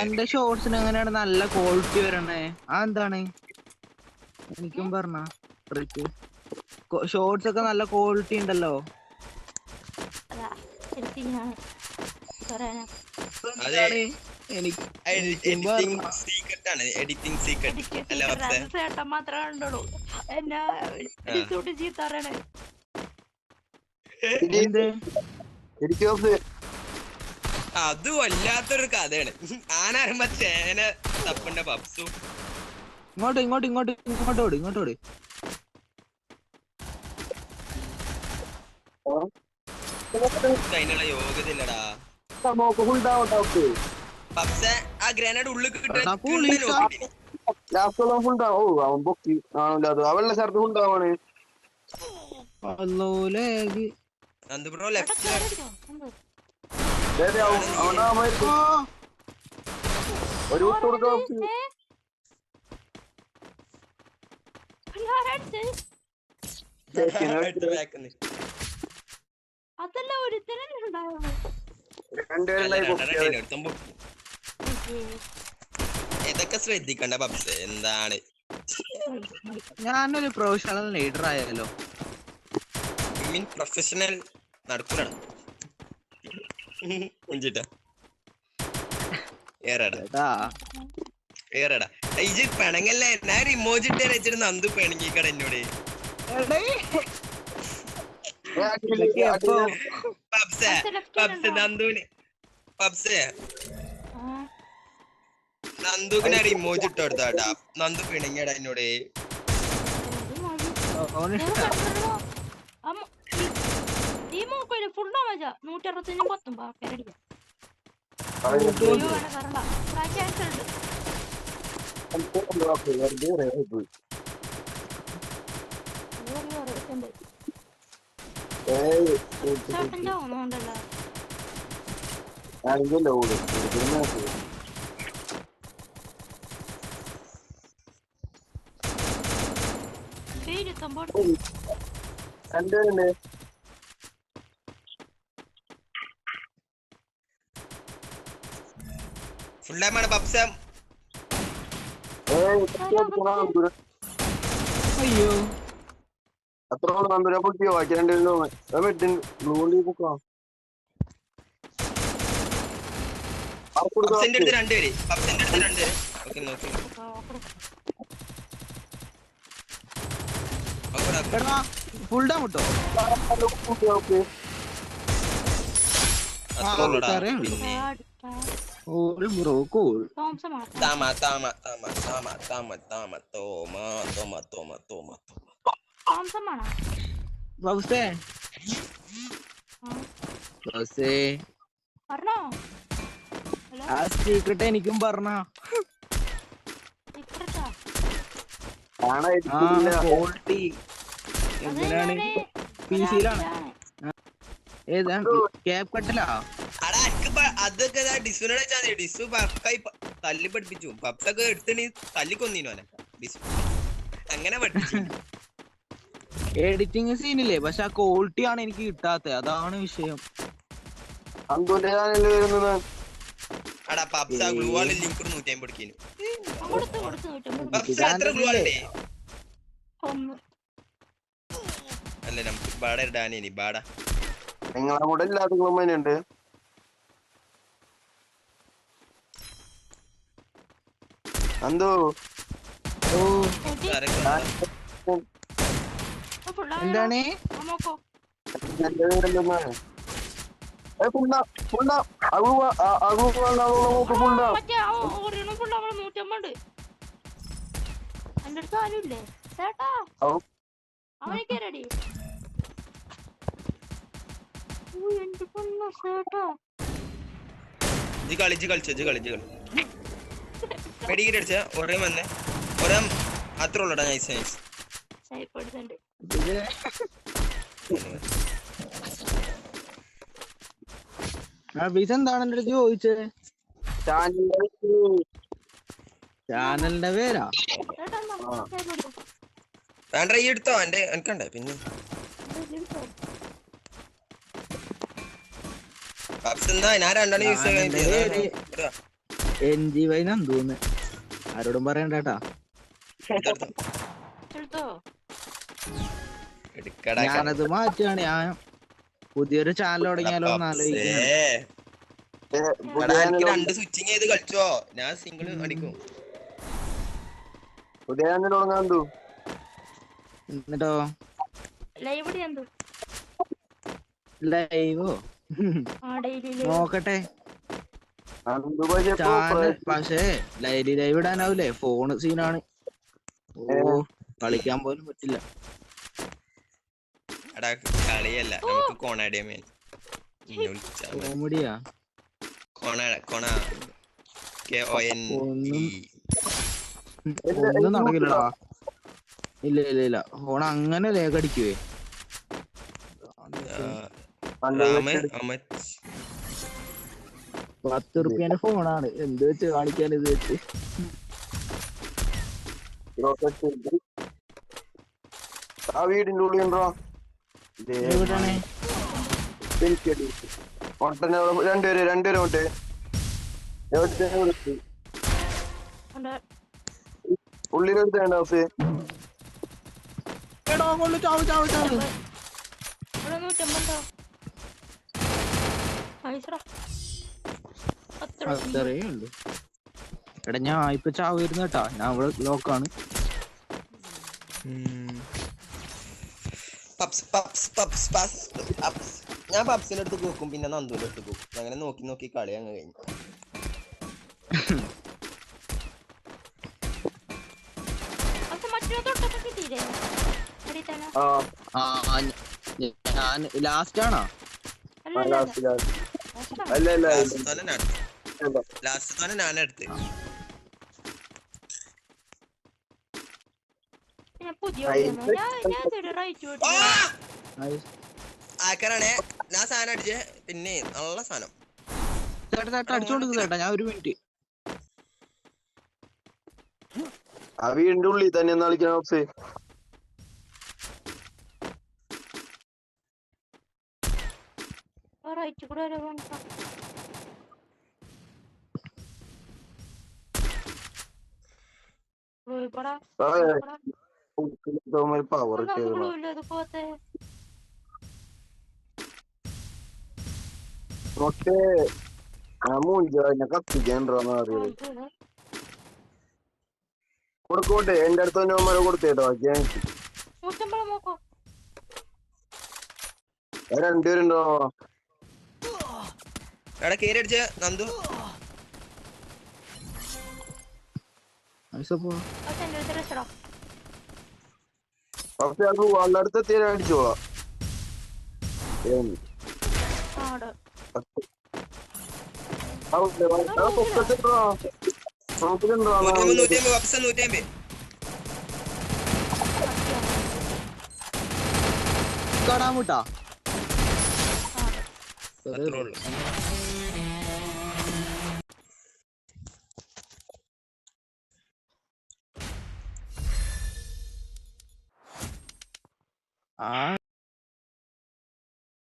എന്റെ ഷോർട്സിന് എങ്ങനെയാണ് നല്ല ക്വാളിറ്റി വരണേ? എന്താണ് എനിക്കും പറഞ്ഞ ഷോർട്സ് ഒക്കെ നല്ല ക്വാളിറ്റി ഉണ്ടല്ലോ. അത് വല്ലാത്തൊരു കഥയാണ്. ആനാരുമ്പോ ചേന തപ്പണ്ട പപ്സു. ഇങ്ങോട്ടോട് അതിനുള്ള യോഗ്യത ഇല്ലടാ. പപ്സെ ആ ഗ്രനേഡ് ഉള്ളിൽ ഇതൊക്കെ ശ്രദ്ധിക്കണ്ട പപ്സെ. എന്താണ് ഞാനൊരു പ്രൊഫഷണൽ ലീഡർ ആയാലോ? പ്രൊഫഷണൽ നടക്കൂലടാ. ഇജ് പെണങ്ങല്ലേ? ഞാൻ ഇമോജി ഇട്ട് വെച്ചിട്ട് നന്ദു പെണങ്ങിക്കട എന്നോട്. നന്ദുവിനെ ഇമോജി ഇട്ട് കൊടുത്താട്ടാ. നന്ദു പിണങ്ങിയടാ എന്നോട്. ഫുൾ ടൈമാണ് പപ്സ. അയ്യോ അത്ര നമ്പരെ പൊട്ടിയോ? രണ്ടുപേര് ഫുൾ ഡാം കിട്ടോ? എനിക്കും പറഞ്ഞ ക്വാളിറ്റി എങ്ങനെയാണ്? പിസിയിലാണ്. ഏതാണ് ക്യാപ് കട്ടിലാ? അതൊക്കെ ഡിസുനോട് വെച്ചാൽ ഡിസു പക്കായി തല്ലി പഠിപ്പിച്ചു. പപ്സൊക്കെ എടുത്തിട്ട് തല്ലിക്കൊന്നീനോ ഡിസു. അങ്ങനെ പഠിപ്പിച്ചു. എഡിറ്റിംഗ് സീനില്ലേ? പക്ഷെ ആ ക്വാളിറ്റി ആണ് എനിക്ക് കിട്ടാത്തത്. അതാണ് വിഷയം. അടാ പപ്സ ഗ്ലൂവാൾ ലിങ്ക് 150 എടുക്കേനു. അല്ല നമുക്ക് ബാട ഇടാനി ബാട നിങ്ങളെ കൂടെ ഇല്ലാത്ത അന്തോ എന്താണ് മെഡിക്കറ്റ് ഒരേ വന്നേ ഒരേ അത്ര ഉള്ളടാ. Nice nice. എന്താണ് എന്റെ അടുത്ത് ചോദിച്ചത്? ചാനലിന്റെ പേരാ വേണ്ട ഈ എടുത്തോ. എന്റെ എനിക്കണ്ടേ പിന്നെ പബ്സ് എന്താ ഞാൻ രണ്ടെണ്ണം യൂസ് ചെയ്യാൻ NGY നന്ദൂന്ന് ആരോടും പറയണ്ടേട്ടാ. ഞാനത് മാറ്റുകയാണ്. ഞാൻ പുതിയൊരു ചാനൽ തുടങ്ങിയാലോ എന്ന് ആലോചിക്കുകയാണ്. രണ്ട് സ്വിച്ചിങ് ചെയ്ത് കളിച്ചോ, ഞാൻ സിംഗിൾ അടിക്കും. പുതിയ ചാനൽ തുടങ്ങാൻ എന്തു എന്നിട്ടോ ലൈവോ നോക്കട്ടെ ചാനൽ. പക്ഷേ ലൈവ് ഇടാനാവൂലേ, ഫോണ് സീനാണ്. ഓ കളിക്കാൻ പോലും പറ്റില്ല. എടാ കളിയല്ല, നമുക്ക് കോണാടിയ മേൻ കോമഡിയാ. ഒന്നും നടക്കില്ലടാ. ഇല്ല ഇല്ല ഇല്ല, ഫോൺ അങ്ങനെ ലേഖടിക്കുവേ. 10 റുപ്യന്റെ ഫോണാണ്, എന്ത് വെച്ച് കാണിക്കാൻ ഇത് വെച്ച്. ആ വീടിന്റെ ഉള്ളിൽ ഉണ്ടോ? എവിടാണ്? രണ്ടുപേരും ഉണ്ട്. ഉള്ളിലെടുത്തേണ്ട ഹൗസ്. എടാ കൊണ്ട് ചാവ് ചാവ് ചാവ്. അത്രേ ഉള്ളു. എടാ ഞാൻ ഇപ്പൊ ചാവ് വരുന്ന കേട്ടാ, ഞാൻ ഇവിടെ ലോക്കാണ്. ഞാൻ പബ്സിന്റെ അടുത്ത് നോക്കും, പിന്നെ നന്ദുവിന്റെ അടുത്ത് നോക്കും. അങ്ങനെ നോക്കി നോക്കി കളി അങ്ങ് കഴിഞ്ഞു. ഞാൻ ലാസ്റ്റ് ആണോ? ലാസ്റ്റ് തന്നെ ഞാനെടുത്ത്. ആക്കാരാണേ ഞാൻ സാധനം അടിച്ചേ. പിന്നെ നല്ല സാധനം അടിച്ചോണ്ട് ചേട്ടാ. ഞാൻ 1 മിനിറ്റ്. ആ വീടിന്റെ ഉള്ളിൽ തന്നെ കളിക്കണ ഹൗസ്. പവർ കത്തിക്കാൻന്ന് അറിയത് കൊടുക്കോട്ടെ. എന്റെ അടുത്ത് തന്നെ അവന്മാരെ കൊടുത്തേട്ടോ. രണ്ടുപേരുണ്ടോ? എടാ കേറി അടിച്ച നന്ദു. వాళ్ళ അടുത്ത് എത്തിയാൽ അടിച്ചോളാം. കാണാമൂട്ടാ. ആ